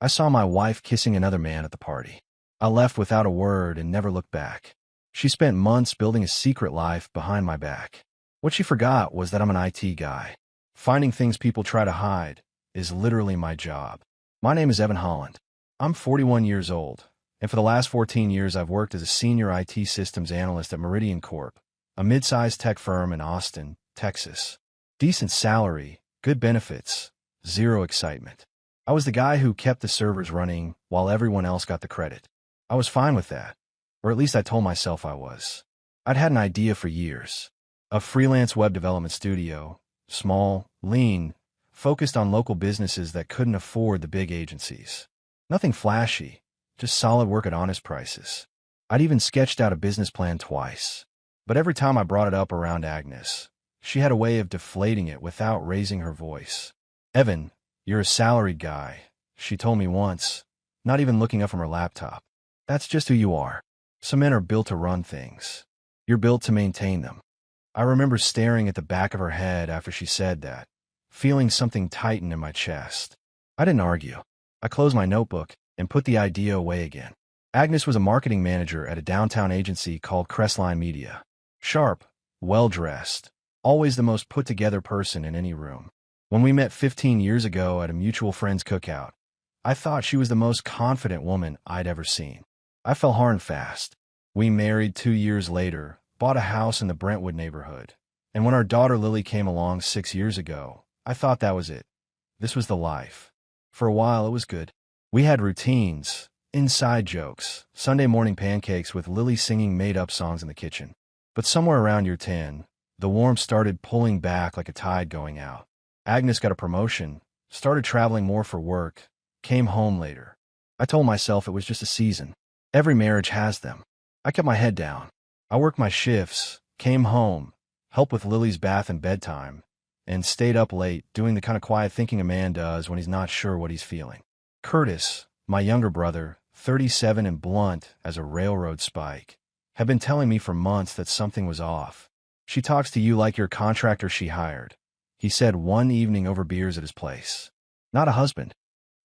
I saw my wife kissing another man at the party. I left without a word and never looked back. She spent months building a secret life behind my back. What she forgot was that I'm an IT guy. Finding things people try to hide is literally my job. My name is Evan Holland. I'm 41 years old, and for the last 14 years I've worked as a senior IT systems analyst at Meridian Corp, a mid-sized tech firm in Austin, Texas. Decent salary, good benefits, zero excitement. I was the guy who kept the servers running while everyone else got the credit. I was fine with that, or at least I told myself I was. I'd had an idea for years. A freelance web development studio, small, lean, focused on local businesses that couldn't afford the big agencies. Nothing flashy, just solid work at honest prices. I'd even sketched out a business plan twice. But every time I brought it up around Agnes, she had a way of deflating it without raising her voice. "Evan, you're a salaried guy," she told me once, not even looking up from her laptop. "That's just who you are. Some men are built to run things. You're built to maintain them." I remember staring at the back of her head after she said that, feeling something tighten in my chest. I didn't argue. I closed my notebook and put the idea away again. Agnes was a marketing manager at a downtown agency called Crestline Media. Sharp, well-dressed, always the most put-together person in any room. When we met 15 years ago at a mutual friend's cookout, I thought she was the most confident woman I'd ever seen. I fell hard and fast. We married 2 years later, bought a house in the Brentwood neighborhood, and when our daughter Lily came along 6 years ago, I thought that was it. This was the life. For a while, it was good. We had routines, inside jokes, Sunday morning pancakes with Lily singing made-up songs in the kitchen. But somewhere around year 10, the warmth started pulling back like a tide going out. Agnes got a promotion, started traveling more for work, came home later. I told myself it was just a season. Every marriage has them. I kept my head down. I worked my shifts, came home, helped with Lily's bath and bedtime, and stayed up late doing the kind of quiet thinking a man does when he's not sure what he's feeling. Curtis, my younger brother, 37 and blunt as a railroad spike, had been telling me for months that something was off. "She talks to you like you're a contractor she hired," he said one evening over beers at his place. "Not a husband.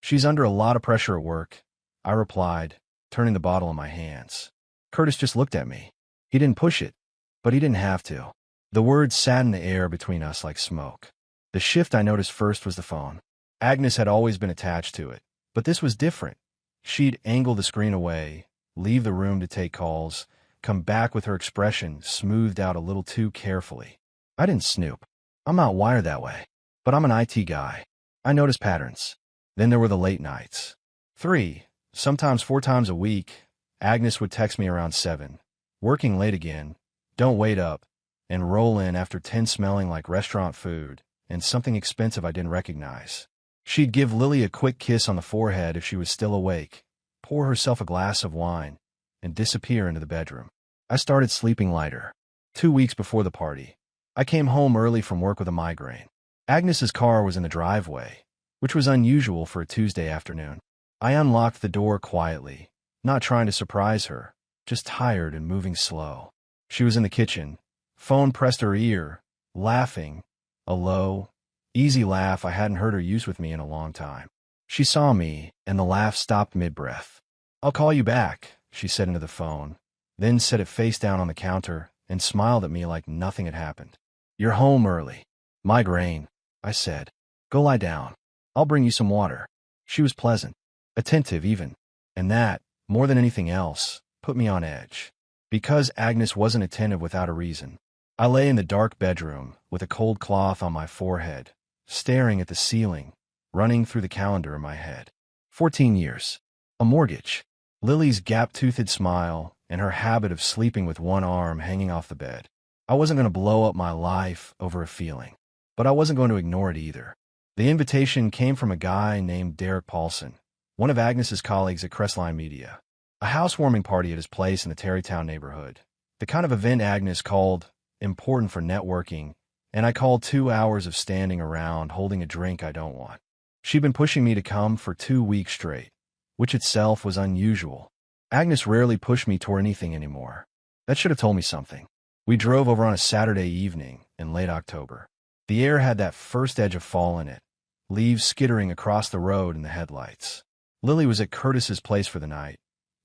She's under a lot of pressure at work," I replied, turning the bottle in my hands. Curtis just looked at me. He didn't push it, but he didn't have to. The words sat in the air between us like smoke. The shift I noticed first was the phone. Agnes had always been attached to it, but this was different. She'd angle the screen away, leave the room to take calls, come back with her expression smoothed out a little too carefully. I didn't snoop. I'm not wired that way. But I'm an IT guy. I notice patterns. Then there were the late nights. 3, sometimes 4 times a week, Agnes would text me around 7. "Working late again. Don't wait up," and roll in after 10 smelling like restaurant food and something expensive I didn't recognize. She'd give Lily a quick kiss on the forehead if she was still awake, pour herself a glass of wine, and disappear into the bedroom. I started sleeping lighter. 2 weeks before the party, I came home early from work with a migraine. Agnes's car was in the driveway, which was unusual for a Tuesday afternoon. I unlocked the door quietly, not trying to surprise her, just tired and moving slow. She was in the kitchen, phone pressed to her ear, laughing, a low, easy laugh I hadn't heard her use with me in a long time. She saw me, and the laugh stopped mid-breath. "I'll call you back," she said into the phone, then set it face down on the counter and smiled at me like nothing had happened. "You're home early." "Migraine," I said. "Go lie down. I'll bring you some water." She was pleasant, attentive even, and that, more than anything else, put me on edge. Because Agnes wasn't attentive without a reason, I lay in the dark bedroom with a cold cloth on my forehead, staring at the ceiling, running through the calendar in my head. 14 years. A mortgage. Lily's gap-toothed smile, and her habit of sleeping with one arm hanging off the bed. I wasn't going to blow up my life over a feeling, but I wasn't going to ignore it either. The invitation came from a guy named Derek Paulson, one of Agnes's colleagues at Crestline Media. A housewarming party at his place in the Terrytown neighborhood. The kind of event Agnes called important for networking, and I called 2 hours of standing around holding a drink I don't want. She'd been pushing me to come for 2 weeks straight, which itself was unusual. Agnes rarely pushed me toward anything anymore. That should have told me something. We drove over on a Saturday evening in late October. The air had that first edge of fall in it, leaves skittering across the road in the headlights. Lily was at Curtis's place for the night.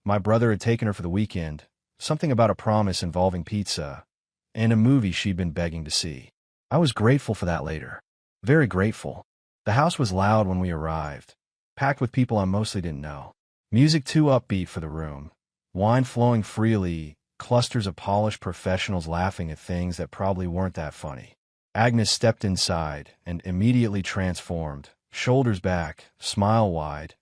My brother had taken her for the weekend, something about a promise involving pizza, and a movie she'd been begging to see. I was grateful for that later. Very grateful. The house was loud when we arrived, packed with people I mostly didn't know. Music too upbeat for the room, wine flowing freely, clusters of polished professionals laughing at things that probably weren't that funny. Agnes stepped inside and immediately transformed, shoulders back, smile wide,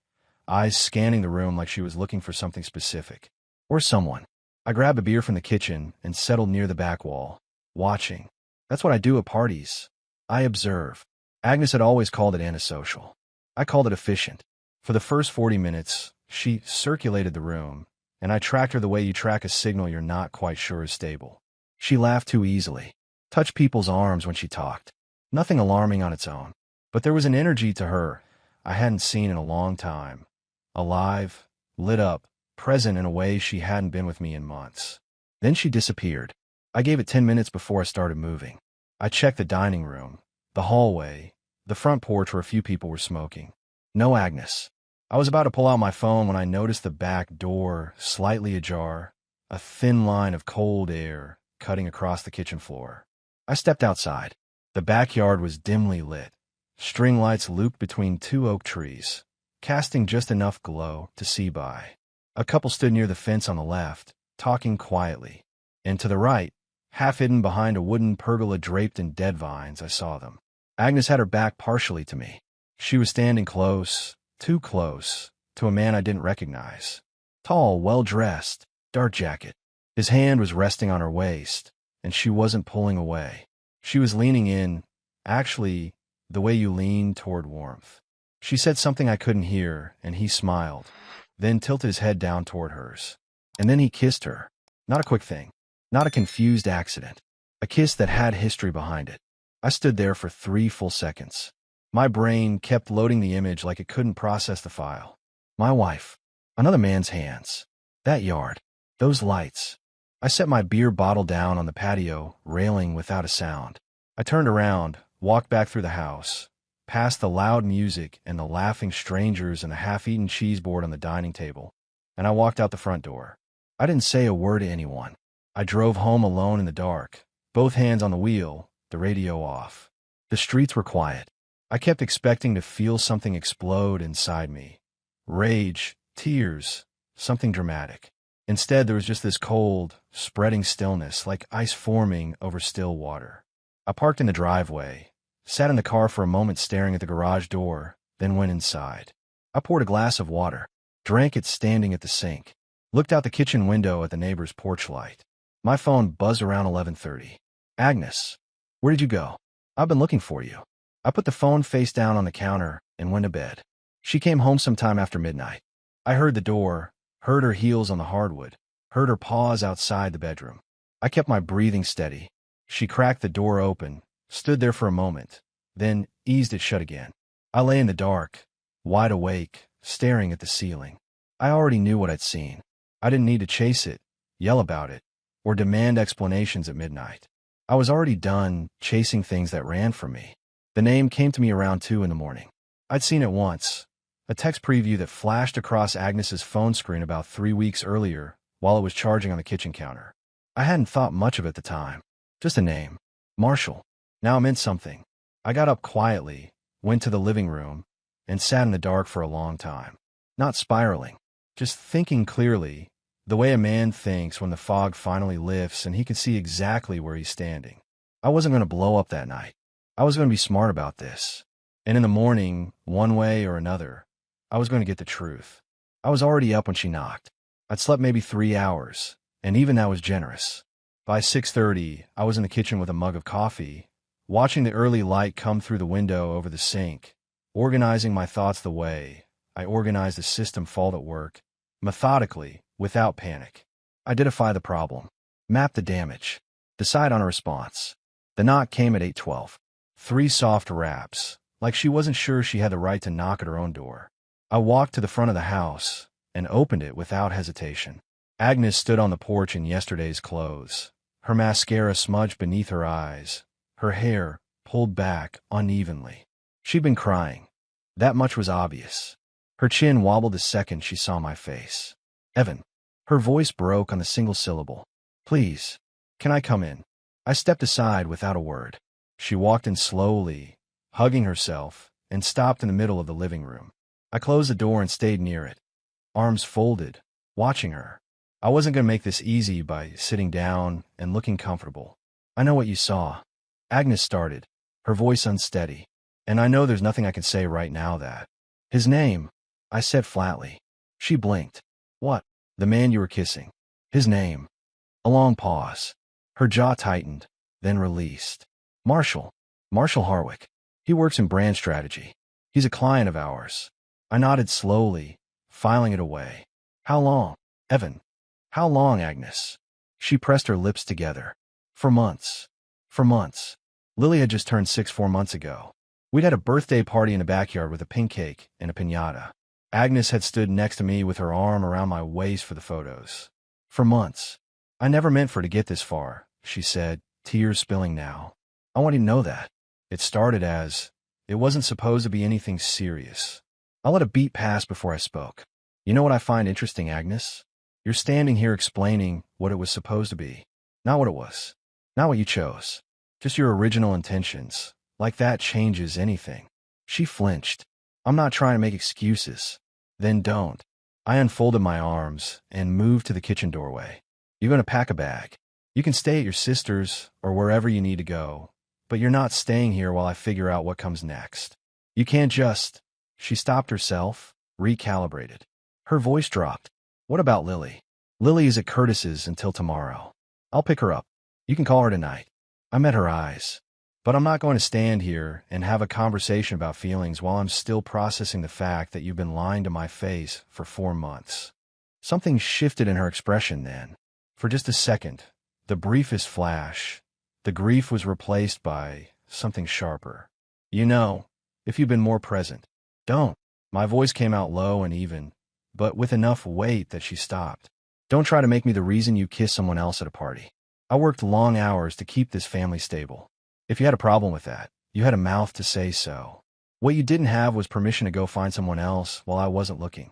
eyes scanning the room like she was looking for something specific. Or someone. I grabbed a beer from the kitchen and settled near the back wall, watching. That's what I do at parties. I observe. Agnes had always called it antisocial. I called it efficient. For the first 40 minutes, she circulated the room, and I tracked her the way you track a signal you're not quite sure is stable. She laughed too easily, touched people's arms when she talked. Nothing alarming on its own. But there was an energy to her I hadn't seen in a long time. Alive, lit up, present in a way she hadn't been with me in months. Then she disappeared. I gave it 10 minutes before I started moving. I checked the dining room, the hallway, the front porch where a few people were smoking. No Agnes. I was about to pull out my phone when I noticed the back door slightly ajar, a thin line of cold air cutting across the kitchen floor. I stepped outside. The backyard was dimly lit. String lights looped between two oak trees, casting just enough glow to see by. A couple stood near the fence on the left, talking quietly. And to the right, half hidden behind a wooden pergola draped in dead vines, I saw them. Agnes had her back partially to me. She was standing close, too close, to a man I didn't recognize. Tall, well-dressed, dark jacket. His hand was resting on her waist, and she wasn't pulling away. She was leaning in, actually, the way you lean toward warmth. She said something I couldn't hear, and he smiled, then tilted his head down toward hers. And then he kissed her. Not a quick thing. Not a confused accident. A kiss that had history behind it. I stood there for 3 full seconds. My brain kept loading the image like it couldn't process the file. My wife. Another man's hands. That yard. Those lights. I set my beer bottle down on the patio railing without a sound. I turned around, walked back through the house, past the loud music and the laughing strangers and the half-eaten cheese board on the dining table, and I walked out the front door. I didn't say a word to anyone. I drove home alone in the dark, both hands on the wheel, the radio off. The streets were quiet. I kept expecting to feel something explode inside me. Rage, tears, something dramatic. Instead, there was just this cold, spreading stillness, like ice forming over still water. I parked in the driveway, sat in the car for a moment staring at the garage door, then went inside. I poured a glass of water, drank it standing at the sink, looked out the kitchen window at the neighbor's porch light. My phone buzzed around 11:30. Agnes, where did you go? I've been looking for you. I put the phone face down on the counter and went to bed. She came home sometime after midnight. I heard the door, heard her heels on the hardwood, heard her pause outside the bedroom. I kept my breathing steady. She cracked the door open, stood there for a moment, then eased it shut again. I lay in the dark, wide awake, staring at the ceiling. I already knew what I'd seen. I didn't need to chase it, yell about it, or demand explanations at midnight. I was already done chasing things that ran from me. The name came to me around 2 in the morning. I'd seen it once, a text preview that flashed across Agnes's phone screen about 3 weeks earlier while it was charging on the kitchen counter. I hadn't thought much of it at the time. Just a name. Marshall. Now it meant something. I got up quietly, went to the living room, and sat in the dark for a long time. Not spiraling, just thinking clearly, the way a man thinks when the fog finally lifts and he can see exactly where he's standing. I wasn't going to blow up that night. I was going to be smart about this. And in the morning, one way or another, I was going to get the truth. I was already up when she knocked. I'd slept maybe 3 hours, and even that was generous. By 6:30, I was in the kitchen with a mug of coffee, watching the early light come through the window over the sink, organizing my thoughts the way I organized a system fault at work, methodically, without panic. Identify the problem, map the damage, decide on a response. The knock came at 8:12. 3 soft raps, like she wasn't sure she had the right to knock at her own door. I walked to the front of the house and opened it without hesitation. Agnes stood on the porch in yesterday's clothes, her mascara smudged beneath her eyes, her hair pulled back unevenly. She'd been crying. That much was obvious. Her chin wobbled the second she saw my face. Evan. Her voice broke on the single syllable. Please. Can I come in? I stepped aside without a word. She walked in slowly, hugging herself, and stopped in the middle of the living room. I closed the door and stayed near it, arms folded, watching her. I wasn't going to make this easy by sitting down and looking comfortable. I know what you saw. Agnes started, her voice unsteady. And I know there's nothing I can say right now that. His name, I said flatly. She blinked. What? The man you were kissing. His name. A long pause. Her jaw tightened, then released. Marshall. Marshall Harwick. He works in brand strategy. He's a client of ours. I nodded slowly, filing it away. How long? Evan. How long, Agnes? She pressed her lips together. For months. For months. Lily had just turned 6 4 months ago. We'd had a birthday party in the backyard with a pink cake and a piñata. Agnes had stood next to me with her arm around my waist for the photos. For months. I never meant for it to get this far, she said, tears spilling now. I want you to know that. It started as, it wasn't supposed to be anything serious. I let a beat pass before I spoke. You know what I find interesting, Agnes? You're standing here explaining what it was supposed to be. Not what it was. Not what you chose. Just your original intentions. Like that changes anything. She flinched. I'm not trying to make excuses. Then don't. I unfolded my arms and moved to the kitchen doorway. You're going to pack a bag. You can stay at your sister's or wherever you need to go, but you're not staying here while I figure out what comes next. You can't just. She stopped herself, recalibrated. Her voice dropped. What about Lily? Lily is at Curtis's until tomorrow. I'll pick her up. You can call her tonight. I met her eyes. But I'm not going to stand here and have a conversation about feelings while I'm still processing the fact that you've been lying to my face for 4 months. Something shifted in her expression then. For just a second, the briefest flash, the grief was replaced by something sharper. You know, if you'd been more present. Don't. My voice came out low and even, but with enough weight that she stopped. Don't try to make me the reason you kiss someone else at a party. I worked long hours to keep this family stable. If you had a problem with that, you had a mouth to say so. What you didn't have was permission to go find someone else while I wasn't looking.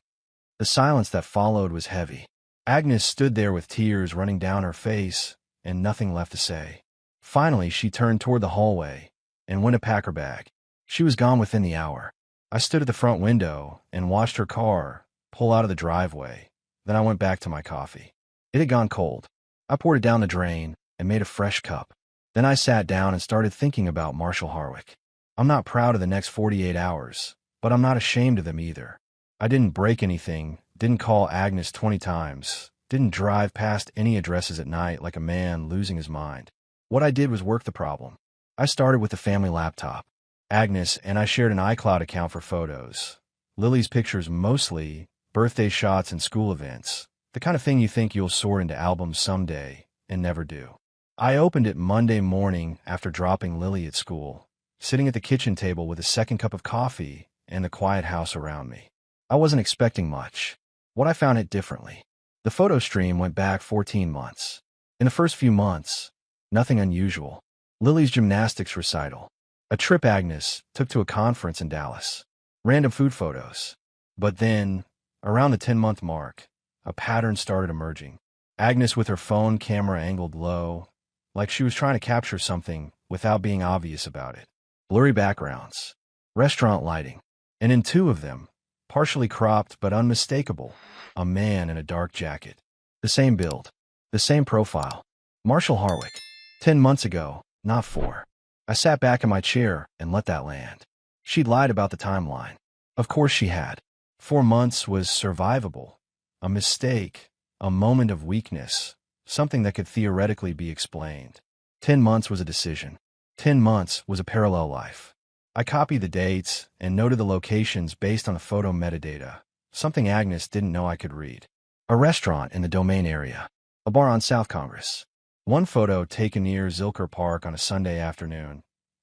The silence that followed was heavy. Agnes stood there with tears running down her face and nothing left to say. Finally, she turned toward the hallway and went to pack her bag. She was gone within the hour. I stood at the front window and watched her car pull out of the driveway. Then I went back to my coffee. It had gone cold. I poured it down the drain and made a fresh cup. Then I sat down and started thinking about Marshall Harwick. I'm not proud of the next 48 hours, but I'm not ashamed of them either. I didn't break anything, didn't call Agnes 20 times, didn't drive past any addresses at night like a man losing his mind. What I did was work the problem. I started with the family laptop. Agnes and I shared an iCloud account for photos. Lily's pictures mostly, birthday shots and school events, the kind of thing you think you'll sort into albums someday and never do. I opened it Monday morning after dropping Lily at school, sitting at the kitchen table with a second cup of coffee and the quiet house around me. I wasn't expecting much. What I found hit differently. The photo stream went back 14 months. In the first few months, nothing unusual. Lily's gymnastics recital. A trip Agnes took to a conference in Dallas. Random food photos. But then, around the 10-month mark, a pattern started emerging. Agnes with her phone camera angled low, like she was trying to capture something without being obvious about it. Blurry backgrounds, restaurant lighting, and in 2 of them, partially cropped but unmistakable, a man in a dark jacket. The same build, the same profile. Marshall Harwick. 10 months ago, not 4. I sat back in my chair and let that land. She'd lied about the timeline. Of course she had. 4 months was survivable. A mistake, a moment of weakness. Something that could theoretically be explained. 10 months was a decision. 10 months was a parallel life. I copied the dates and noted the locations based on the photo metadata, something Agnes didn't know I could read. A restaurant in the Domain area. A bar on South Congress. One photo taken near Zilker Park on a Sunday afternoon.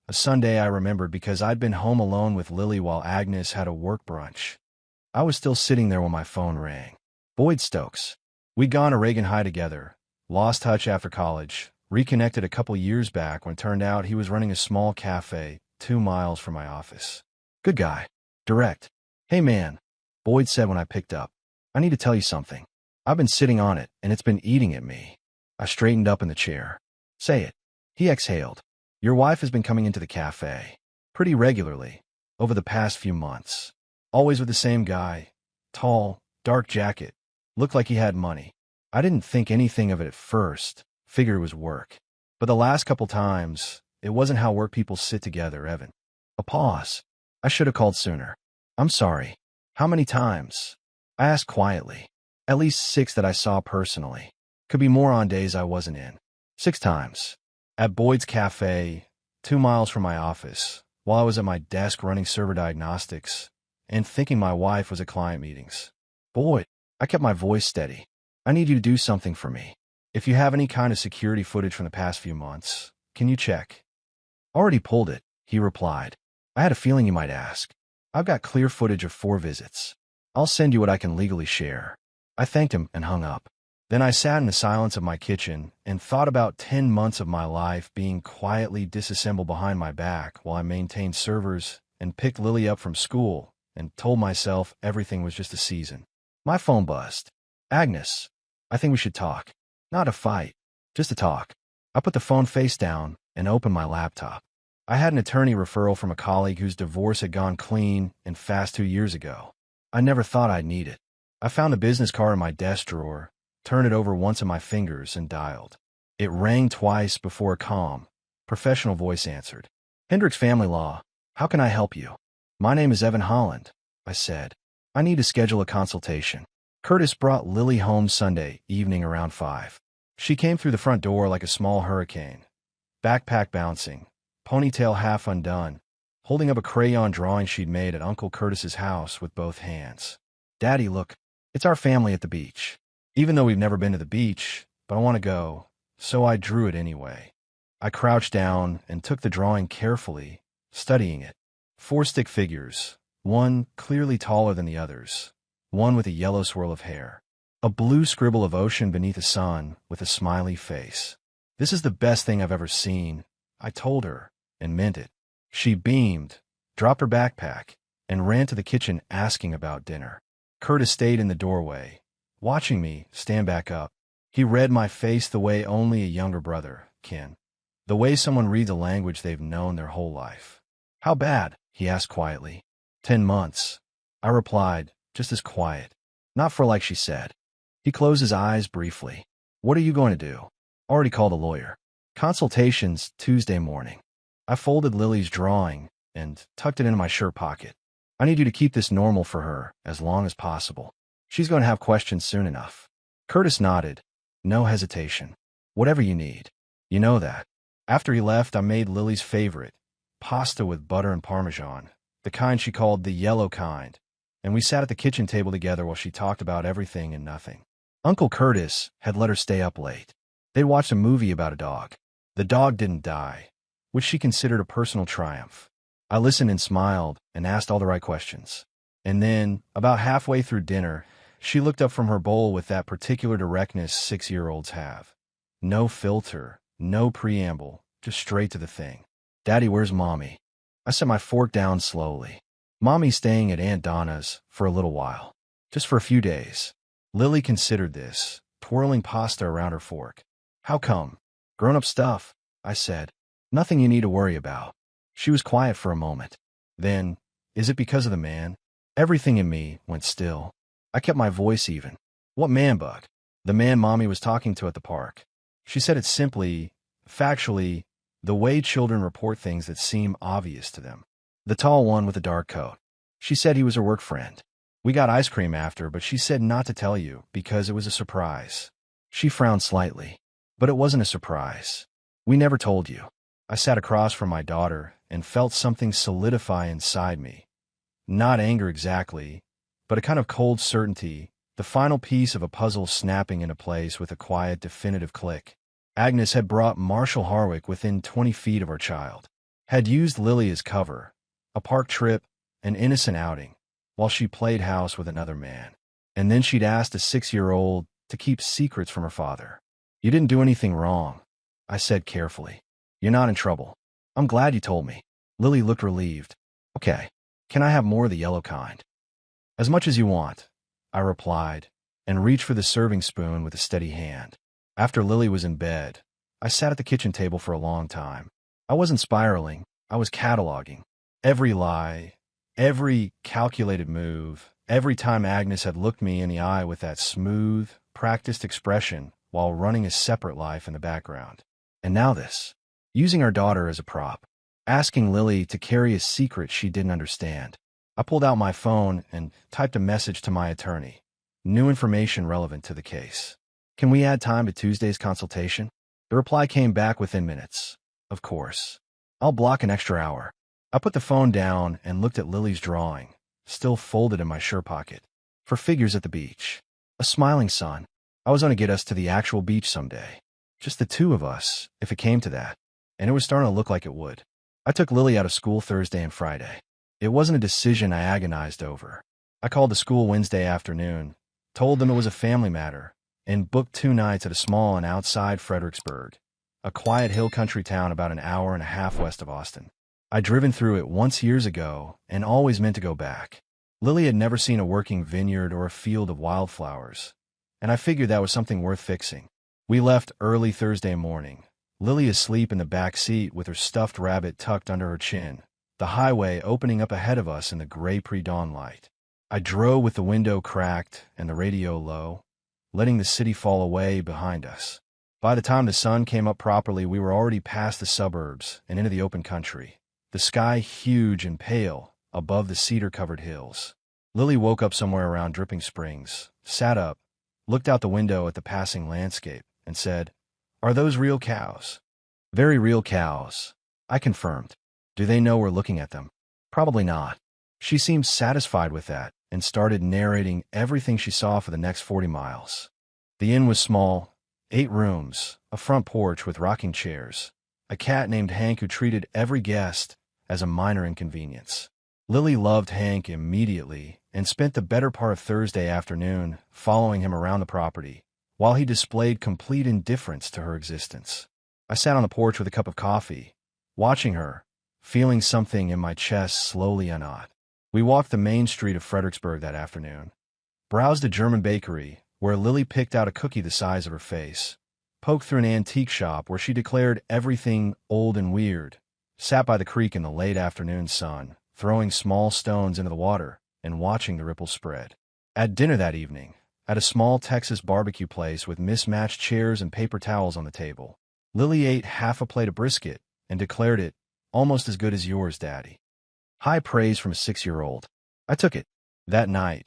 A Sunday I remembered because I'd been home alone with Lily while Agnes had a work brunch. I was still sitting there when my phone rang. Boyd Stokes. We'd gone to Reagan High together. Lost touch after college, reconnected a couple years back when it turned out he was running a small cafe 2 miles from my office. Good guy. Direct. Hey man. Boyd said when I picked up. I need to tell you something. I've been sitting on it, and it's been eating at me. I straightened up in the chair. Say it. He exhaled. Your wife has been coming into the cafe. Pretty regularly. Over the past few months. Always with the same guy. Tall, dark jacket. Looked like he had money. I didn't think anything of it at first. Figured it was work. But the last couple times, it wasn't how work people sit together, Evan. A pause. I should have called sooner. I'm sorry. How many times? I asked quietly. At least 6 that I saw personally. Could be more on days I wasn't in. 6 times. At Boyd's Cafe, 2 miles from my office, while I was at my desk running server diagnostics, and thinking my wife was at client meetings. Boyd, I kept my voice steady. I need you to do something for me. If you have any kind of security footage from the past few months, can you check? Already pulled it, he replied. I had a feeling you might ask. I've got clear footage of 4 visits. I'll send you what I can legally share. I thanked him and hung up. Then I sat in the silence of my kitchen and thought about 10 months of my life being quietly disassembled behind my back while I maintained servers and picked Lily up from school and told myself everything was just a season. My phone buzzed. Agnes, I think we should talk. Not a fight, just a talk. I put the phone face down and opened my laptop. I had an attorney referral from a colleague whose divorce had gone clean and fast 2 years ago. I never thought I'd need it. I found the business card in my desk drawer, turned it over once on my fingers, and dialed. It rang twice before a calm, professional voice answered. Hendricks Family Law, how can I help you? My name is Evan Holland, I said. I need to schedule a consultation. Curtis brought Lily home Sunday evening around 5. She came through the front door like a small hurricane, backpack bouncing, ponytail half undone, holding up a crayon drawing she'd made at Uncle Curtis's house with both hands. Daddy, look, it's our family at the beach. Even though we've never been to the beach, but I want to go, so I drew it anyway. I crouched down and took the drawing carefully, studying it. 4 stick figures, one clearly taller than the others, one with a yellow swirl of hair. A blue scribble of ocean beneath the sun with a smiley face. This is the best thing I've ever seen, I told her, and meant it. She beamed, dropped her backpack, and ran to the kitchen asking about dinner. Curtis stayed in the doorway, watching me stand back up. He read my face the way only a younger brother can. The way someone reads a language they've known their whole life. How bad? He asked quietly. 10 months. I replied, just as quiet. Not for like she said. He closed his eyes briefly. What are you going to do? Already called a lawyer. Consultations Tuesday morning. I folded Lily's drawing and tucked it into my shirt pocket. I need you to keep this normal for her as long as possible. She's going to have questions soon enough. Curtis nodded. No hesitation. Whatever you need. You know that. After he left, I made Lily's favorite, pasta with butter and Parmesan, the kind she called the yellow kind, and we sat at the kitchen table together while she talked about everything and nothing. Uncle Curtis had let her stay up late. They'd watched a movie about a dog. The dog didn't die, which she considered a personal triumph. I listened and smiled and asked all the right questions. And then, about halfway through dinner, she looked up from her bowl with that particular directness 6-year-olds have. No filter, no preamble, just straight to the thing. Daddy, where's Mommy? I set my fork down slowly. Mommy's staying at Aunt Donna's for a little while. Just for a few days. Lily considered this, twirling pasta around her fork. How come? Grown-up stuff, I said. Nothing you need to worry about. She was quiet for a moment. Then, is it because of the man? Everything in me went still. I kept my voice even. What man bug? The man Mommy was talking to at the park. She said it simply, factually, the way children report things that seem obvious to them. The tall one with the dark coat. She said he was her work friend. We got ice cream after, but she said not to tell you because it was a surprise. She frowned slightly. But it wasn't a surprise. We never told you. I sat across from my daughter and felt something solidify inside me. Not anger exactly, but a kind of cold certainty, the final piece of a puzzle snapping into place with a quiet, definitive click. Agnes had brought Marshall Harwick within 20 feet of our child. Had used Lily as cover, a park trip, an innocent outing, while she played house with another man. And then she'd asked a 6-year-old to keep secrets from her father. You didn't do anything wrong, I said carefully. You're not in trouble. I'm glad you told me. Lily looked relieved. Okay. Can I have more of the yellow kind? As much as you want, I replied, and reached for the serving spoon with a steady hand. After Lily was in bed, I sat at the kitchen table for a long time. I wasn't spiraling, I was cataloging. Every lie, every calculated move, every time Agnes had looked me in the eye with that smooth, practiced expression while running a separate life in the background. And now this, using our daughter as a prop, asking Lily to carry a secret she didn't understand. I pulled out my phone and typed a message to my attorney. New information relevant to the case. Can we add time to Tuesday's consultation? The reply came back within minutes. Of course. I'll block an extra hour. I put the phone down and looked at Lily's drawing, still folded in my shirt pocket. For figures at the beach. A smiling sun. I was going to get us to the actual beach someday. Just the two of us, if it came to that. And it was starting to look like it would. I took Lily out of school Thursday and Friday. It wasn't a decision I agonized over. I called the school Wednesday afternoon, told them it was a family matter, and booked 2 nights at a small inn outside Fredericksburg, a quiet hill country town about an hour and a half west of Austin. I'd driven through it once years ago and always meant to go back. Lily had never seen a working vineyard or a field of wildflowers, and I figured that was something worth fixing. We left early Thursday morning, Lily asleep in the back seat with her stuffed rabbit tucked under her chin, the highway opening up ahead of us in the gray pre-dawn light. I drove with the window cracked and the radio low, letting the city fall away behind us. By the time the sun came up properly, we were already past the suburbs and into the open country, the sky huge and pale above the cedar-covered hills. Lily woke up somewhere around Dripping Springs, sat up, looked out the window at the passing landscape, and said, "Are those real cows?" "Very real cows," I confirmed. "Do they know we're looking at them?" "Probably not." She seemed satisfied with that and started narrating everything she saw for the next 40 miles. The inn was small, 8 rooms, a front porch with rocking chairs, a cat named Hank who treated every guest as a minor inconvenience. Lily loved Hank immediately and spent the better part of Thursday afternoon following him around the property, while he displayed complete indifference to her existence. I sat on the porch with a cup of coffee, watching her, feeling something in my chest slowly unknot. We walked the main street of Fredericksburg that afternoon, browsed a German bakery where Lily picked out a cookie the size of her face, poked through an antique shop where she declared everything old and weird, sat by the creek in the late afternoon sun, throwing small stones into the water and watching the ripples spread. At dinner that evening, at a small Texas barbecue place with mismatched chairs and paper towels on the table, Lily ate half a plate of brisket and declared it almost as good as yours, Daddy. High praise from a 6-year-old. I took it. That night,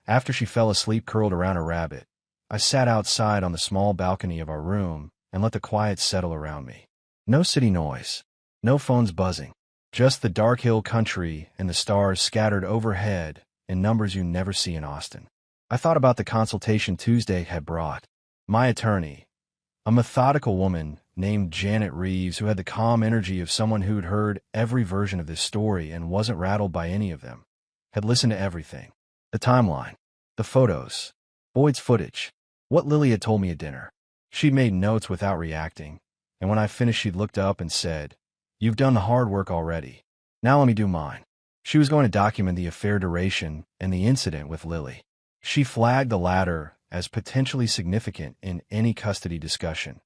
after she fell asleep curled around her rabbit, I sat outside on the small balcony of our room and let the quiet settle around me. No city noise, no phones buzzing, just the dark hill country and the stars scattered overhead in numbers you never see in Austin. I thought about the consultation Tuesday had brought. My attorney, a methodical woman named Janet Reeves who had the calm energy of someone who'd heard every version of this story and wasn't rattled by any of them, had listened to everything. The timeline, the photos, Boyd's footage, what Lily had told me at dinner. She'd made notes without reacting, and when I finished she'd looked up and said, "You've done the hard work already. Now let me do mine." She was going to document the affair duration and the incident with Lily. She flagged the latter as potentially significant in any custody discussion.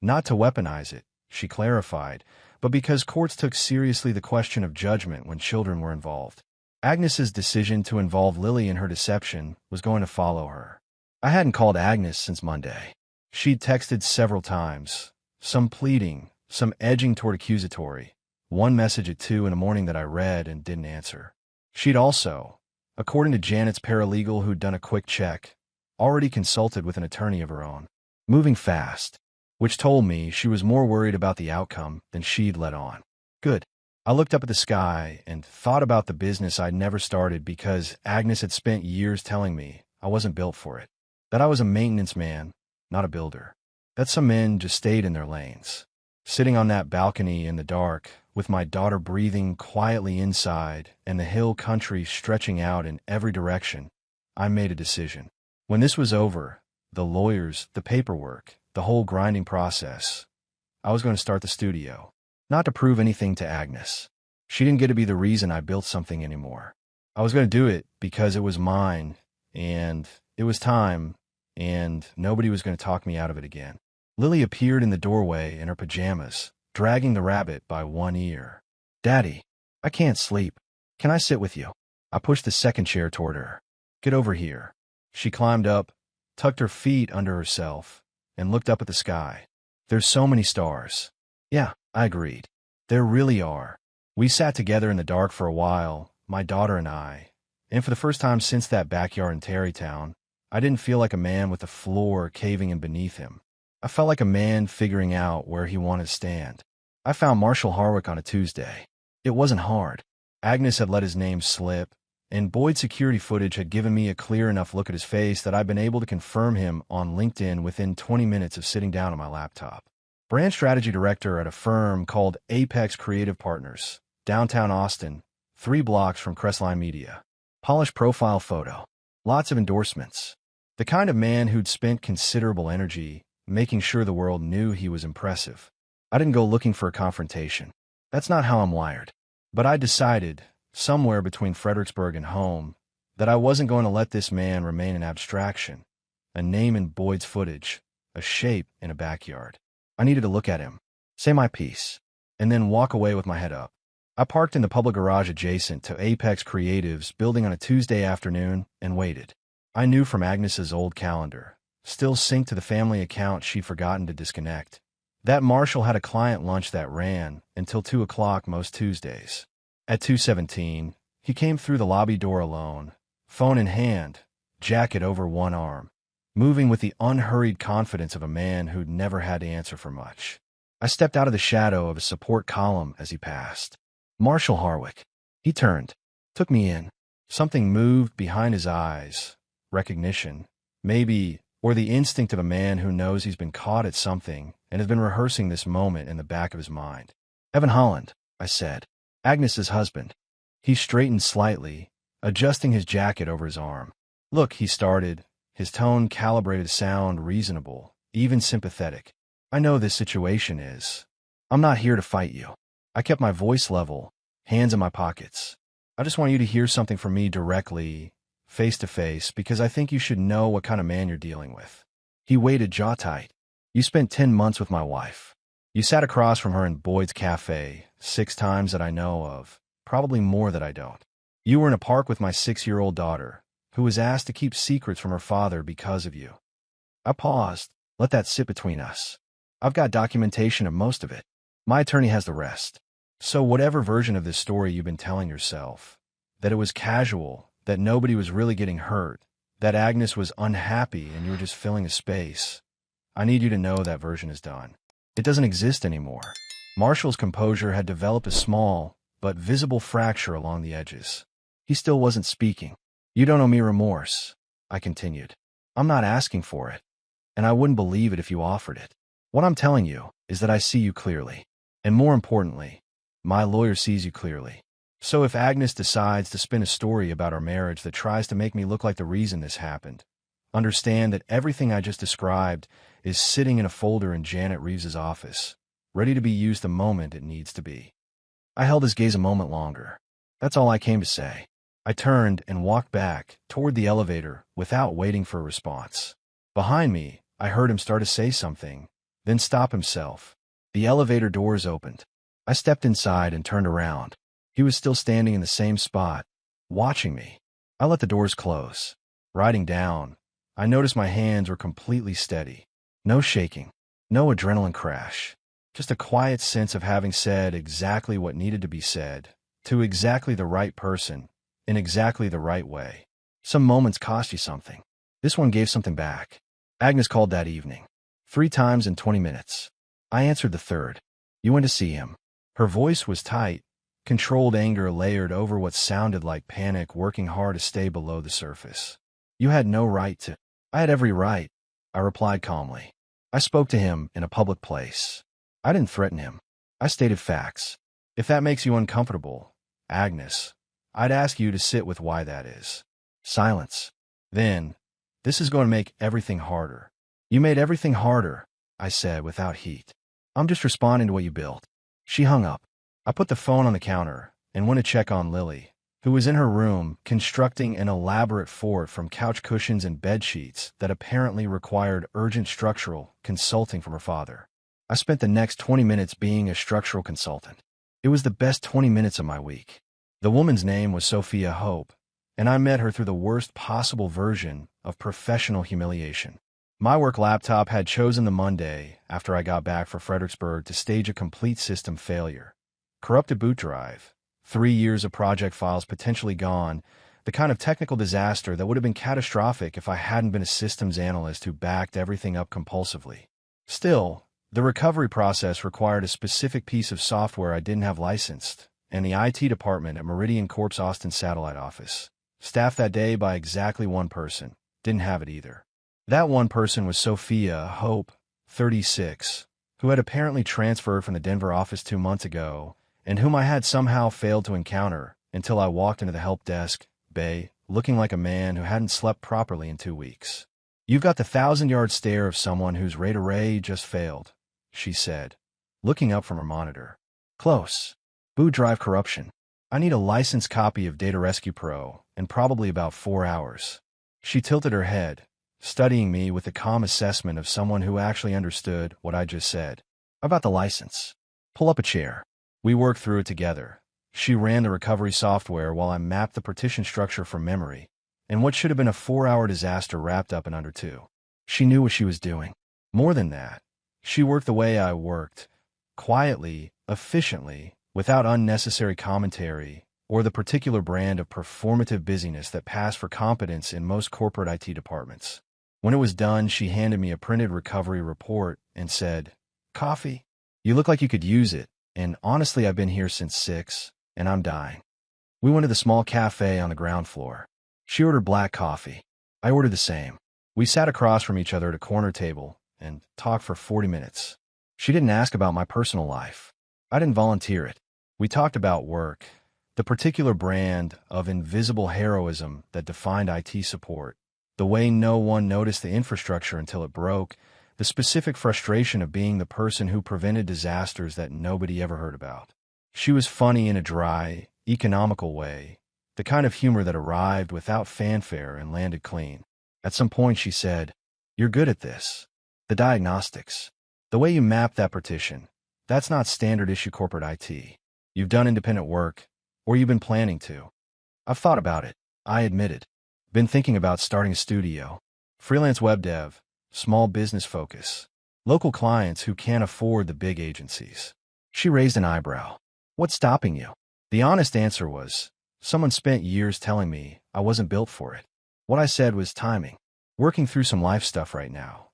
Not to weaponize it, she clarified, but because courts took seriously the question of judgment when children were involved. Agnes's decision to involve Lily in her deception was going to follow her. I hadn't called Agnes since Monday. She'd texted several times, some pleading, some edging toward accusatory, one message at 2 in the morning that I read and didn't answer. She'd also, according to Janet's paralegal who'd done a quick check, already consulted with an attorney of her own, moving fast, which told me she was more worried about the outcome than she'd let on. Good. I looked up at the sky and thought about the business I'd never started because Agnes had spent years telling me I wasn't built for it, that I was a maintenance man, not a builder, that some men just stayed in their lanes. Sitting on that balcony in the dark, with my daughter breathing quietly inside and the hill country stretching out in every direction, I made a decision. When this was over, the lawyers, the paperwork, the whole grinding process, I was going to start the studio. Not to prove anything to Agnes. She didn't get to be the reason I built something anymore. I was going to do it because it was mine, and it was time, and nobody was going to talk me out of it again. Lily appeared in the doorway in her pajamas, dragging the rabbit by one ear. Daddy, I can't sleep. Can I sit with you? I pushed the second chair toward her. Get over here. She climbed up, tucked her feet under herself, and looked up at the sky. There's so many stars. Yeah, I agreed. There really are. We sat together in the dark for a while, my daughter and I, and for the first time since that backyard in Terrytown, I didn't feel like a man with the floor caving in beneath him. I felt like a man figuring out where he wanted to stand. I found Marshall Harwick on a Tuesday. It wasn't hard. Agnes had let his name slip, and Boyd's security footage had given me a clear enough look at his face that I'd been able to confirm him on LinkedIn within 20 minutes of sitting down at my laptop. Brand strategy director at a firm called Apex Creative Partners, downtown Austin, 3 blocks from Crestline Media. Polished profile photo. Lots of endorsements. The kind of man who'd spent considerable energy making sure the world knew he was impressive. I didn't go looking for a confrontation. That's not how I'm wired. But I decided, somewhere between Fredericksburg and home, that I wasn't going to let this man remain an abstraction, a name in Boyd's footage, a shape in a backyard. I needed to look at him, say my piece, and then walk away with my head up. I parked in the public garage adjacent to Apex Creative's building on a Tuesday afternoon and waited. I knew from Agnes's old calendar, still synced to the family account she'd forgotten to disconnect, that Marshall had a client lunch that ran until 2 o'clock most Tuesdays. At 2:17, he came through the lobby door alone, phone in hand, jacket over one arm, moving with the unhurried confidence of a man who'd never had to answer for much. I stepped out of the shadow of a support column as he passed. Marshall Harwick. He turned, took me in. Something moved behind his eyes. Recognition, maybe, or the instinct of a man who knows he's been caught at something and has been rehearsing this moment in the back of his mind. Evan Holland, I said. Agnes's husband. He straightened slightly, adjusting his jacket over his arm. Look, he started, his tone calibrated to sound reasonable, even sympathetic. I know this situation is. I'm not here to fight you. I kept my voice level, hands in my pockets. I just want you to hear something from me directly, face to face, because I think you should know what kind of man you're dealing with. He waited jaw tight. You spent 10 months with my wife. You sat across from her in Boyd's Cafe 6 times that I know of, probably more that I don't. You were in a park with my 6-year-old daughter, who was asked to keep secrets from her father because of you. I paused. Let that sit between us. I've got documentation of most of it. My attorney has the rest. So whatever version of this story you've been telling yourself, that it was casual, that nobody was really getting hurt, that Agnes was unhappy and you were just filling a space, I need you to know that version is done. It doesn't exist anymore. Marshall's composure had developed a small, but visible fracture along the edges. He still wasn't speaking. You don't owe me remorse, I continued. I'm not asking for it, and I wouldn't believe it if you offered it. What I'm telling you is that I see you clearly. And more importantly, my lawyer sees you clearly. So if Agnes decides to spin a story about our marriage that tries to make me look like the reason this happened, understand that everything I just described is sitting in a folder in Janet Reeves's office, ready to be used the moment it needs to be. I held his gaze a moment longer. That's all I came to say. I turned and walked back toward the elevator without waiting for a response. Behind me, I heard him start to say something, then stop himself. The elevator doors opened. I stepped inside and turned around. He was still standing in the same spot, watching me. I let the doors close. Riding down, I noticed my hands were completely steady. No shaking, no adrenaline crash. Just a quiet sense of having said exactly what needed to be said, to exactly the right person, in exactly the right way. Some moments cost you something. This one gave something back. Agnes called that evening. 3 times in 20 minutes. I answered the third. You went to see him. Her voice was tight, controlled anger layered over what sounded like panic working hard to stay below the surface. You had no right to. I had every right, I replied calmly. I spoke to him in a public place. I didn't threaten him. I stated facts. If that makes you uncomfortable, Agnes, I'd ask you to sit with why that is. Silence. Then, this is going to make everything harder. You made everything harder, I said without heat. I'm just responding to what you built. She hung up. I put the phone on the counter and went to check on Lily, who was in her room constructing an elaborate fort from couch cushions and bed sheets that apparently required urgent structural consulting from her father. I spent the next 20 minutes being a structural consultant. It was the best 20 minutes of my week. The woman's name was Sophia Hope, and I met her through the worst possible version of professional humiliation. My work laptop had chosen the Monday after I got back from Fredericksburg to stage a complete system failure. Corrupted boot drive, 3 years of project files potentially gone, the kind of technical disaster that would have been catastrophic if I hadn't been a systems analyst who backed everything up compulsively. Still, the recovery process required a specific piece of software I didn't have licensed, and the IT department at Meridian Corp's Austin satellite office, staffed that day by exactly one person, didn't have it either. That one person was Sophia Hope, 36, who had apparently transferred from the Denver office 2 months ago, and whom I had somehow failed to encounter until I walked into the help desk bay, looking like a man who hadn't slept properly in 2 weeks. "You've got the 1,000-yard stare of someone whose rate array just failed," she said, looking up from her monitor. "Close. Boot drive corruption. I need a licensed copy of Data Rescue Pro, and probably about 4 hours." She tilted her head, studying me with the calm assessment of someone who actually understood what I just said. "About the license. Pull up a chair." We worked through it together. She ran the recovery software while I mapped the partition structure from memory, and what should have been a 4-hour disaster wrapped up in under 2. She knew what she was doing. More than that, she worked the way I worked, quietly, efficiently, without unnecessary commentary or the particular brand of performative busyness that passed for competence in most corporate IT departments. When it was done, she handed me a printed recovery report and said, "Coffee? You look like you could use it, and honestly I've been here since 6, and I'm dying." We went to the small cafe on the ground floor. She ordered black coffee. I ordered the same. We sat across from each other at a corner table and talked for 40 minutes. She didn't ask about my personal life. I didn't volunteer it. We talked about work, the particular brand of invisible heroism that defined IT support, the way no one noticed the infrastructure until it broke, the specific frustration of being the person who prevented disasters that nobody ever heard about. She was funny in a dry, economical way, the kind of humor that arrived without fanfare and landed clean. At some point she said, "You're good at this. The diagnostics. The way you map that partition. That's not standard issue corporate IT. You've done independent work, or you've been planning to." "I've thought about it," I admitted. "Been thinking about starting a studio. Freelance web dev, small business focus. Local clients who can't afford the big agencies." She raised an eyebrow. "What's stopping you?" The honest answer was, someone spent years telling me I wasn't built for it. What I said was timing. "Working through some life stuff right now."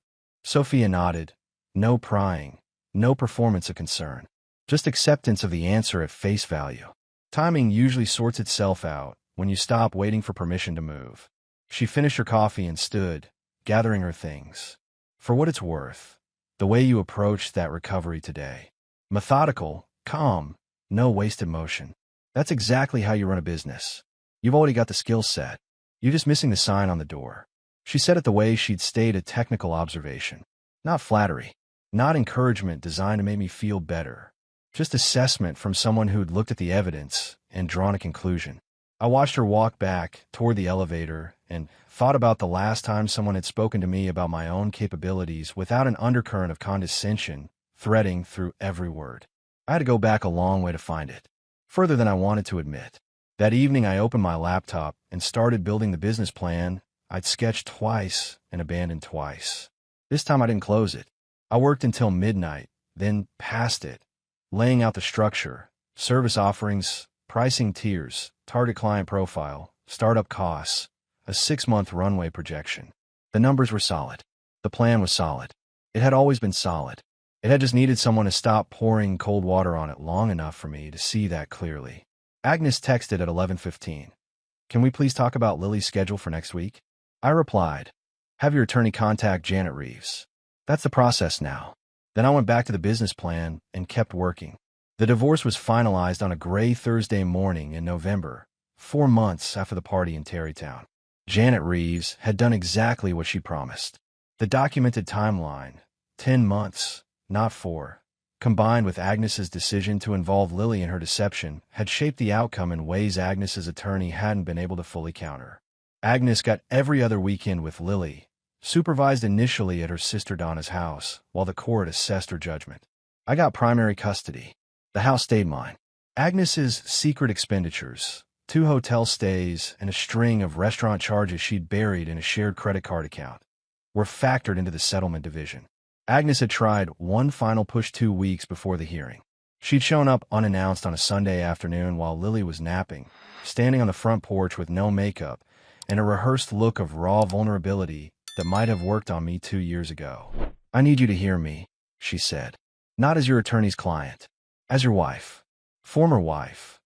Sophia nodded. No prying, no performance of concern. Just acceptance of the answer at face value. Timing usually sorts itself out when you stop waiting for permission to move. She finished her coffee and stood, gathering her things. For what it's worth, the way you approached that recovery today. Methodical, calm, no wasted motion. That's exactly how you run a business. You've already got the skill set. You're just missing the sign on the door. She said it the way she'd stated a technical observation. Not flattery. Not encouragement designed to make me feel better. Just assessment from someone who'd looked at the evidence and drawn a conclusion. I watched her walk back toward the elevator and thought about the last time someone had spoken to me about my own capabilities without an undercurrent of condescension threading through every word. I had to go back a long way to find it. Further than I wanted to admit. That evening I opened my laptop and started building the business plan I'd sketched twice and abandoned twice. This time I didn't close it. I worked until midnight, then past it, laying out the structure, service offerings, pricing tiers, target client profile, startup costs, a 6-month runway projection. The numbers were solid. The plan was solid. It had always been solid. It had just needed someone to stop pouring cold water on it long enough for me to see that clearly. Agnes texted at 11:15. "Can we please talk about Lily's schedule for next week?" I replied, "Have your attorney contact Janet Reeves. That's the process now." Then I went back to the business plan and kept working. The divorce was finalized on a gray Thursday morning in November, 4 months after the party in Tarrytown. Janet Reeves had done exactly what she promised. The documented timeline, 10 months, not 4, combined with Agnes's decision to involve Lily in her deception, had shaped the outcome in ways Agnes's attorney hadn't been able to fully counter. Agnes got every other weekend with Lily, supervised initially at her sister Donna's house, while the court assessed her judgment. I got primary custody. The house stayed mine. Agnes's secret expenditures, 2 hotel stays, and a string of restaurant charges she'd buried in a shared credit card account, were factored into the settlement division. Agnes had tried one final push 2 weeks before the hearing. She'd shown up unannounced on a Sunday afternoon while Lily was napping, standing on the front porch with no makeup and a rehearsed look of raw vulnerability that might have worked on me 2 years ago. "I need you to hear me," she said. "Not as your attorney's client. As your wife. Former wife,"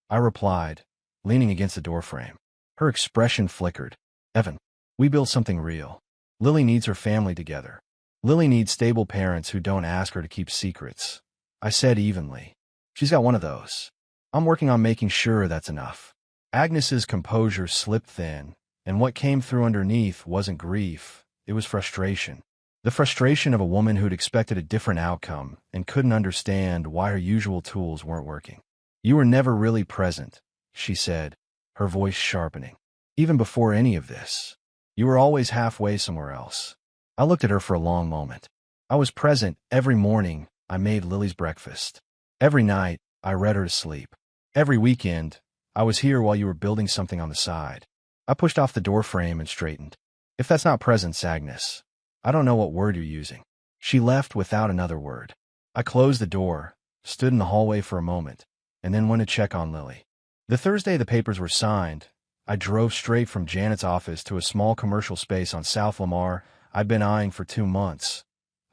I replied, leaning against the doorframe. Her expression flickered. "Evan, we built something real. Lily needs her family together. Lily needs stable parents who don't ask her to keep secrets," I said evenly. "She's got one of those. I'm working on making sure that's enough." Agnes's composure slipped thin, and what came through underneath wasn't grief, it was frustration. The frustration of a woman who'd expected a different outcome and couldn't understand why her usual tools weren't working. "You were never really present," she said, her voice sharpening. "Even before any of this. You were always halfway somewhere else." I looked at her for a long moment. I was present every morning I made Lily's breakfast. Every night I read her to sleep. Every weekend I was here while you were building something on the side. I pushed off the doorframe and straightened. "If that's not presence, Agnes, I don't know what word you're using." She left without another word. I closed the door, stood in the hallway for a moment, and then went to check on Lily. The Thursday the papers were signed, I drove straight from Janet's office to a small commercial space on South Lamar I'd been eyeing for 2 months.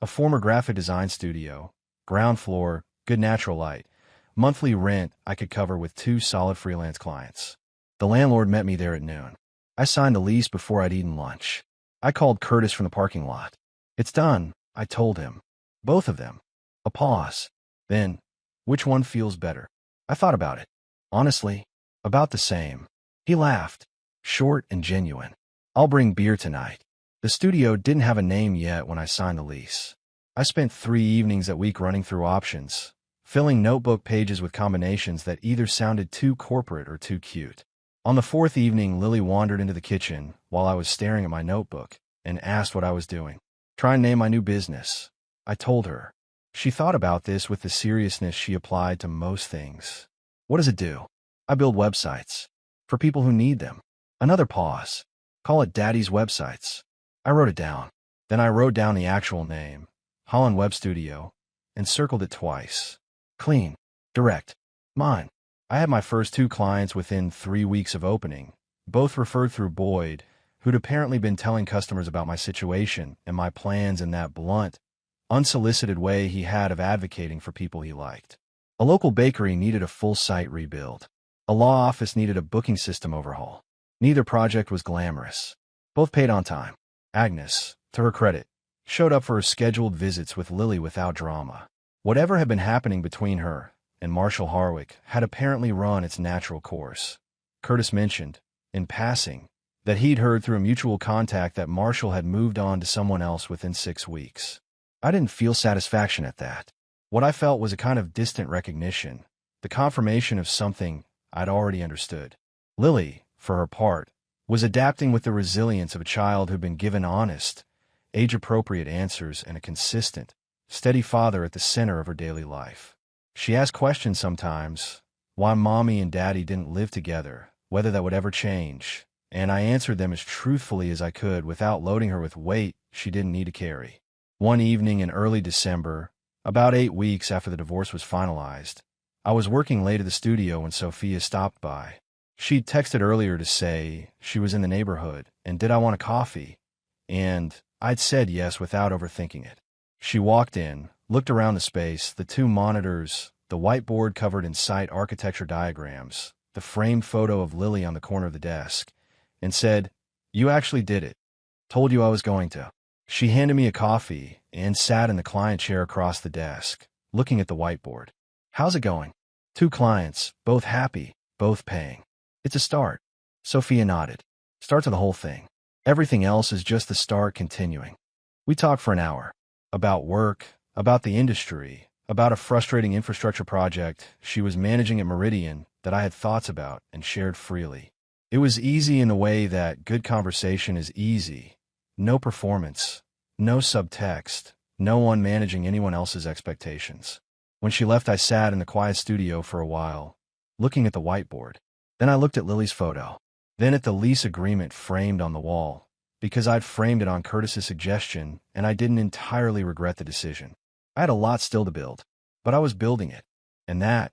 A former graphic design studio, ground floor, good natural light, monthly rent I could cover with 2 solid freelance clients. The landlord met me there at noon. I signed the lease before I'd eaten lunch. I called Curtis from the parking lot. "It's done," I told him. "Both of them." A pause. Then, "Which one feels better?" I thought about it. Honestly, about the same. He laughed, short and genuine. "I'll bring beer tonight." The studio didn't have a name yet when I signed the lease. I spent 3 evenings that week running through options, filling notebook pages with combinations that either sounded too corporate or too cute. On the 4th evening, Lily wandered into the kitchen while I was staring at my notebook and asked what I was doing. "Try and name my new business," I told her. She thought about this with the seriousness she applied to most things. "What does it do?" "I build websites. For people who need them." Another pause. "Call it Daddy's Websites." I wrote it down. Then I wrote down the actual name, Holland Web Studio, and circled it twice. Clean. Direct. Mine. I had my first 2 clients within 3 weeks of opening, both referred through Boyd, who'd apparently been telling customers about my situation and my plans in that blunt, unsolicited way he had of advocating for people he liked. A local bakery needed a full site rebuild. A law office needed a booking system overhaul. Neither project was glamorous. Both paid on time. Agnes, to her credit, showed up for her scheduled visits with Lily without drama. Whatever had been happening between her and Marshall Harwick had apparently run its natural course. Curtis mentioned, in passing, that he'd heard through a mutual contact that Marshall had moved on to someone else within 6 weeks. I didn't feel satisfaction at that. What I felt was a kind of distant recognition, the confirmation of something I'd already understood. Lily, for her part, was adapting with the resilience of a child who'd been given honest, age-appropriate answers and a consistent, steady father at the center of her daily life. She asked questions sometimes, why Mommy and Daddy didn't live together, whether that would ever change, and I answered them as truthfully as I could without loading her with weight she didn't need to carry. One evening in early December, about 8 weeks after the divorce was finalized, I was working late at the studio when Sophia stopped by. She'd texted earlier to say she was in the neighborhood and did I want a coffee, and I'd said yes without overthinking it. She walked in, looked around the space, the 2 monitors, the whiteboard covered in site architecture diagrams, the framed photo of Lily on the corner of the desk, and said, "You actually did it. Told you I was going to." She handed me a coffee and sat in the client chair across the desk, looking at the whiteboard. "How's it going?" 2 clients, both happy, both paying. "It's a start." Sophia nodded. "Start to the whole thing. Everything else is just the start continuing." We talked for an hour. About work, about the industry, about a frustrating infrastructure project she was managing at Meridian that I had thoughts about and shared freely. It was easy in the way that good conversation is easy. No performance, no subtext, no one managing anyone else's expectations. When she left, I sat in the quiet studio for a while, looking at the whiteboard. Then I looked at Lily's photo. Then at the lease agreement framed on the wall, because I'd framed it on Curtis's suggestion, and I didn't entirely regret the decision. I had a lot still to build, but I was building it, and that,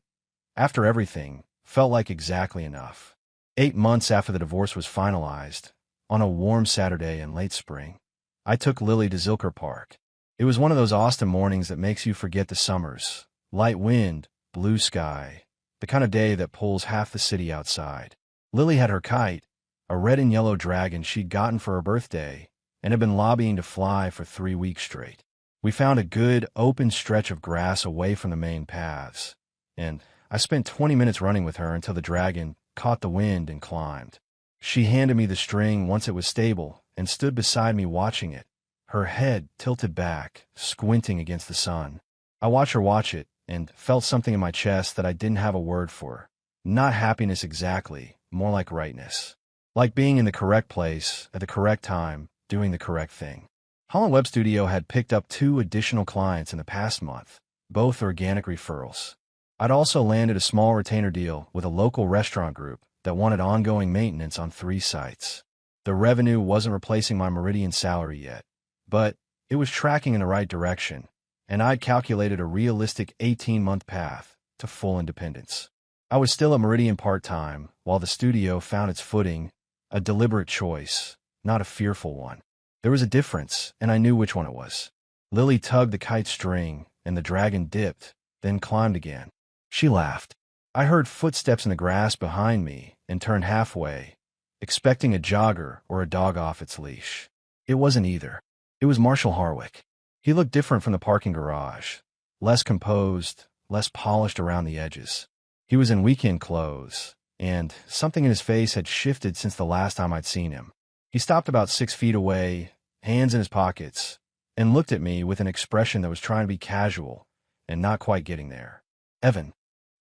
after everything, felt like exactly enough. 8 months after the divorce was finalized, on a warm Saturday in late spring, I took Lily to Zilker Park. It was one of those Austin mornings that makes you forget the summers. Light wind, blue sky, the kind of day that pulls half the city outside. Lily had her kite, a red and yellow dragon she'd gotten for her birthday, and had been lobbying to fly for 3 weeks straight. We found a good, open stretch of grass away from the main paths, and I spent 20 minutes running with her until the dragon caught the wind and climbed. She handed me the string once it was stable and stood beside me watching it, her head tilted back, squinting against the sun. I watched her watch it and felt something in my chest that I didn't have a word for. Not happiness exactly, more like rightness. Like being in the correct place at the correct time, doing the correct thing. Holland Web Studio had picked up 2 additional clients in the past month, both organic referrals. I'd also landed a small retainer deal with a local restaurant group that wanted ongoing maintenance on 3 sites. The revenue wasn't replacing my Meridian salary yet, but it was tracking in the right direction, and I'd calculated a realistic 18-month path to full independence. I was still at Meridian part-time, while the studio found its footing, a deliberate choice, not a fearful one. There was a difference, and I knew which one it was. Lily tugged the kite string, and the dragon dipped, then climbed again. She laughed. I heard footsteps in the grass behind me and turned halfway, expecting a jogger or a dog off its leash. It wasn't either. It was Marshall Harwick. He looked different from the parking garage, less composed, less polished around the edges. He was in weekend clothes, and something in his face had shifted since the last time I'd seen him. He stopped about 6 feet away, hands in his pockets, and looked at me with an expression that was trying to be casual and not quite getting there. "Evan."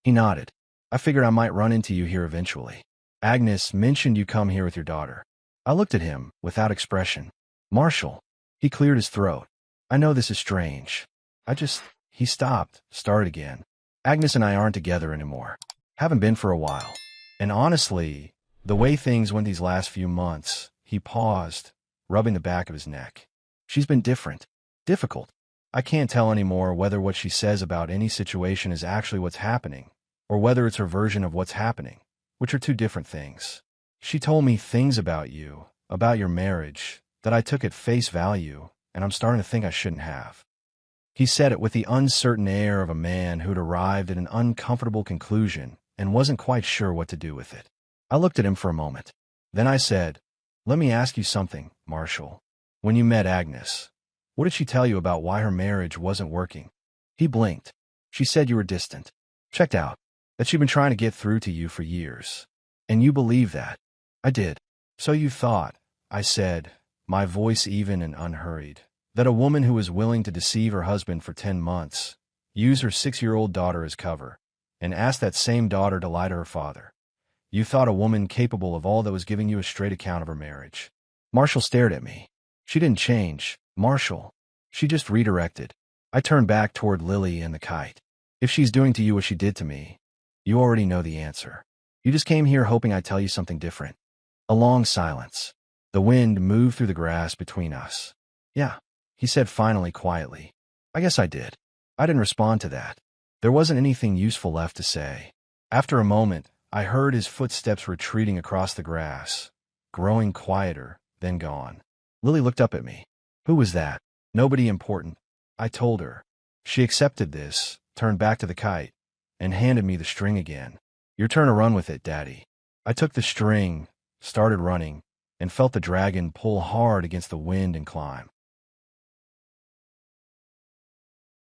He nodded. "I figured I might run into you here eventually. Agnes mentioned you come here with your daughter." I looked at him without expression. "Marshall." He cleared his throat. "I know this is strange. He stopped, started again. "Agnes and I aren't together anymore. Haven't been for a while. And honestly, the way things went these last few months," he paused, rubbing the back of his neck. "She's been different. Difficult. I can't tell anymore whether what she says about any situation is actually what's happening, or whether it's her version of what's happening, which are 2 different things. She told me things about you, about your marriage, that I took at face value, and I'm starting to think I shouldn't have." He said it with the uncertain air of a man who'd arrived at an uncomfortable conclusion and wasn't quite sure what to do with it. I looked at him for a moment. Then I said, "Let me ask you something, Marshall. When you met Agnes, what did she tell you about why her marriage wasn't working?" He blinked. "She said you were distant. Checked out. That she'd been trying to get through to you for years. And you believe that?" "I did." "So you thought," I said, my voice even and unhurried, "that a woman who was willing to deceive her husband for 10 months, use her 6-year-old daughter as cover, and ask that same daughter to lie to her father, you thought a woman capable of all that was giving you a straight account of her marriage?" Marshall stared at me. "She didn't change, Marshall. She just redirected." I turned back toward Lily and the kite. "If she's doing to you what she did to me, you already know the answer. You just came here hoping I'd tell you something different." A long silence. The wind moved through the grass between us. "Yeah," he said finally quietly. "I guess I did." I didn't respond to that. There wasn't anything useful left to say. After a moment, I heard his footsteps retreating across the grass, growing quieter, then gone. Lily looked up at me. "Who was that?" "Nobody important," I told her. She accepted this, turned back to the kite, and handed me the string again. "Your turn to run with it, Daddy." I took the string, started running, and felt the dragon pull hard against the wind and climb.